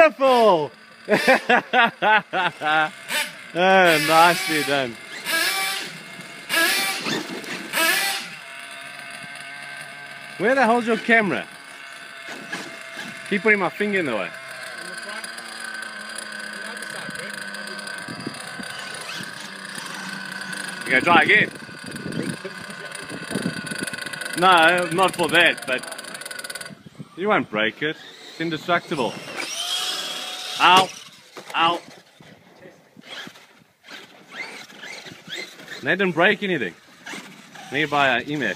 beautiful! Oh, nicely done. Where the hell's your camera? Keep putting my finger in the way. You gonna try again? No, not for that, but you won't break it. It's indestructible. Ow! Ow! They didn't break anything. Need to buy an EMAX.